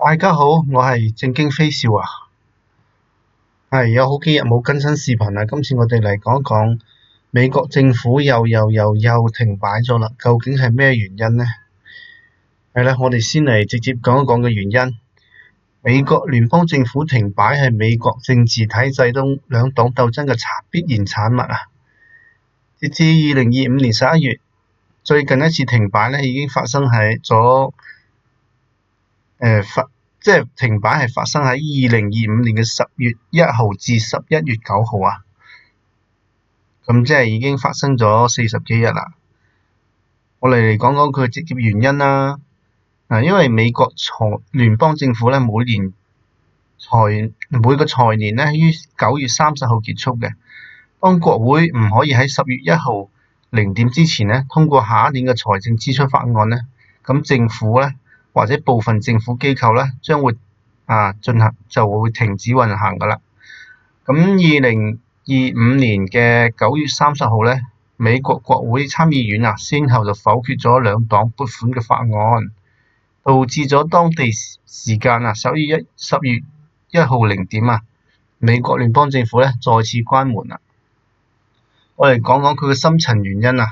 大家好，我係正經飛笑啊。有好幾日冇更新視頻啦，今次我哋嚟講一講美國政府又停擺咗啦，究竟係咩原因呢？係啦，我哋先嚟直接講一講嘅原因。美國聯邦政府停擺係美國政治體制中兩黨鬥爭嘅必然產物啊。截至2025年11月，最近一次停擺呢已經發生喺停擺係發生喺2025年嘅10月1號至11月9號啊，咁即係已經發生咗40幾日啦。我哋嚟講講佢嘅直接原因啦。因為美國聯邦政府咧每個財年咧於9月30號結束嘅。當國會唔可以喺10月1號0點之前咧通過下一年嘅財政支出法案咧，咁政府咧或者部分政府機構咧將會就會停止運行㗎啦。咁2025年嘅9月30號咧，美國國會參議院先後就否決咗兩黨撥款嘅法案，導致咗當地時間10月1號0點美國聯邦政府咧再次關門啦。我哋講講佢嘅深層原因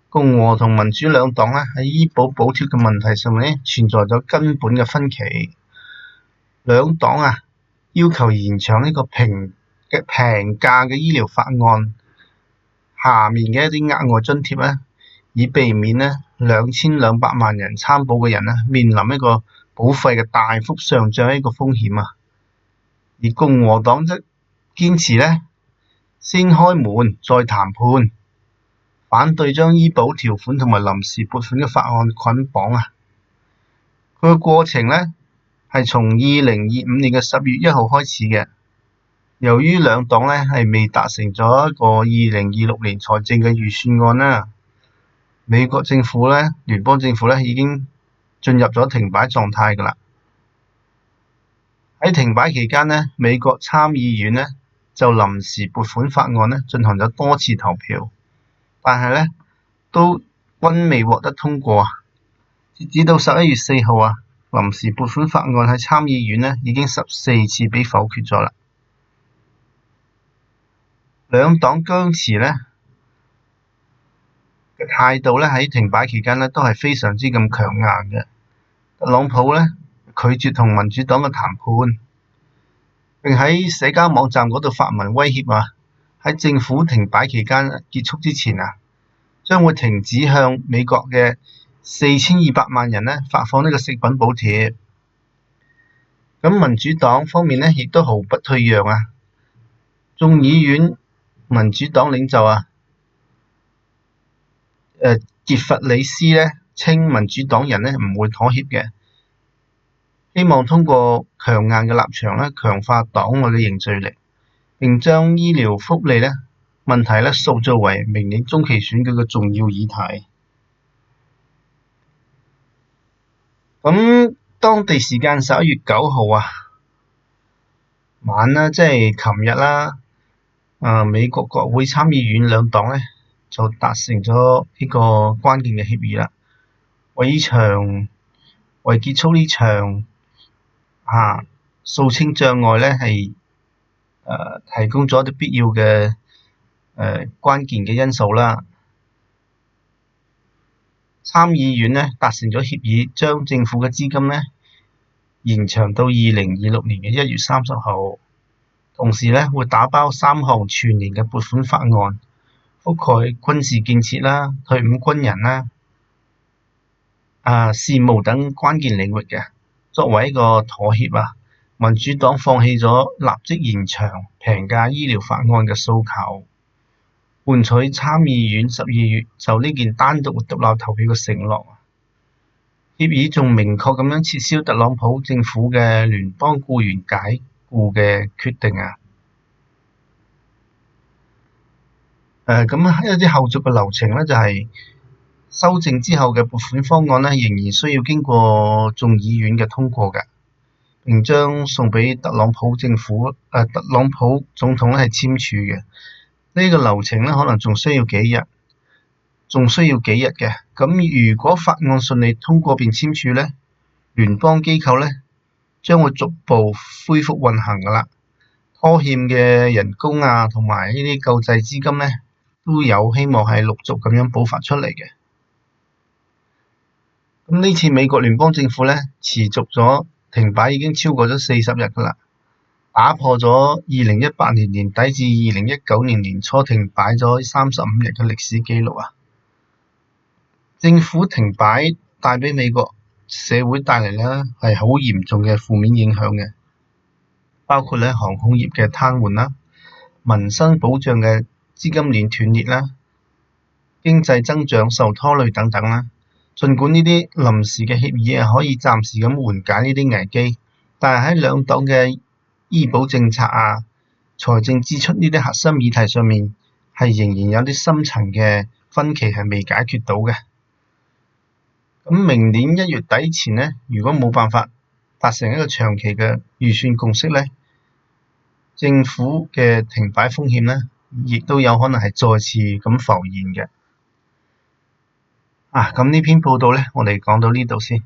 共和同民主兩黨咧喺醫保補貼嘅問題上面咧存在咗根本嘅分歧。兩黨要求延長呢個平價嘅醫療法案下面嘅一啲額外津貼咧，以避免咧2200萬人參保嘅人面臨一個保費嘅大幅上漲呢個風險而共和黨則堅持咧先開門再談判，反對將醫保條款同埋臨時撥款嘅法案捆綁佢嘅過程咧係從2025年嘅10月1號開始嘅。由於兩黨咧係未達成咗一個2026年財政嘅預算案啦，美國政府咧聯邦政府咧已經進入咗停擺狀態㗎啦。喺停擺期間咧，美國參議院咧就臨時撥款法案咧進行咗多次投票，但係咧都均未獲得通過截至到11月4號臨時撥款法案喺參議院咧已經14次被否決咗啦。兩黨僵持咧嘅態度咧喺停擺期間咧都係非常之咁強硬嘅。特朗普咧拒絕同民主黨嘅談判，並喺社交網站嗰度發文威脅喺政府停擺期間結束之前將會停止向美國嘅4200萬人發放呢個食品補貼。咁民主黨方面亦都毫不退讓眾議院民主黨領袖傑弗里斯稱民主黨人唔會妥協嘅，希望通過強硬嘅立場強化黨內嘅凝聚力，並將醫療福利問題塑造為明年中期選舉嘅重要議題。咁當地時間11月9號晚即係琴日啦。美國國會參議院兩黨就達成咗呢個關鍵嘅協議啦，為結束呢場掃清障礙係提供咗一啲必要嘅關鍵嘅因素啦。參議院達成咗協議，將政府嘅資金延長到2026年嘅1月30號。同時會打包3項全年嘅撥款法案，覆蓋軍事建設啦、退伍軍人啦、事務等關鍵領域嘅。作為一個妥協民主黨放棄咗立即延長平價醫療法案嘅訴求，換取參議院12月就呢件單獨投票嘅承諾。協議仲明確咁樣撤銷特朗普政府嘅聯邦僱員解僱嘅決定咁一啲後續嘅流程就係修正之後嘅撥款方案仍然需要經過眾議院嘅通過嘅，並將送俾特朗普總統係簽署嘅。呢個流程可能仲需要幾日嘅。咁如果法案順利通過並簽署聯邦機構將會逐步恢復運行㗎啦。拖欠嘅人工啊，同埋呢啲救濟資金呢，都有希望係陸續咁樣補發出嚟嘅。咁呢次美國聯邦政府呢，持續咗停擺已經超過咗40日㗎啦，打破咗2018年年底至2019年年初停擺咗35日嘅歷史紀錄啊！政府停擺帶俾美國社會帶嚟呢係好嚴重嘅負面影響嘅，包括呢航空業嘅癱瘓啦、民生保障嘅資金鏈斷裂啦、經濟增長受拖累等等啦。儘管呢啲臨時嘅協議係可以暫時咁緩解呢啲危機，但係喺兩黨嘅醫保政策啊、財政支出呢啲核心議題上面，係仍然有啲深層嘅分歧係未解決到嘅。咁明年1月底前呢，如果冇辦法達成一個長期嘅預算共識呢，政府嘅停擺風險呢，亦都有可能係再次咁浮現嘅。咁呢篇報道呢，我哋講到呢度先。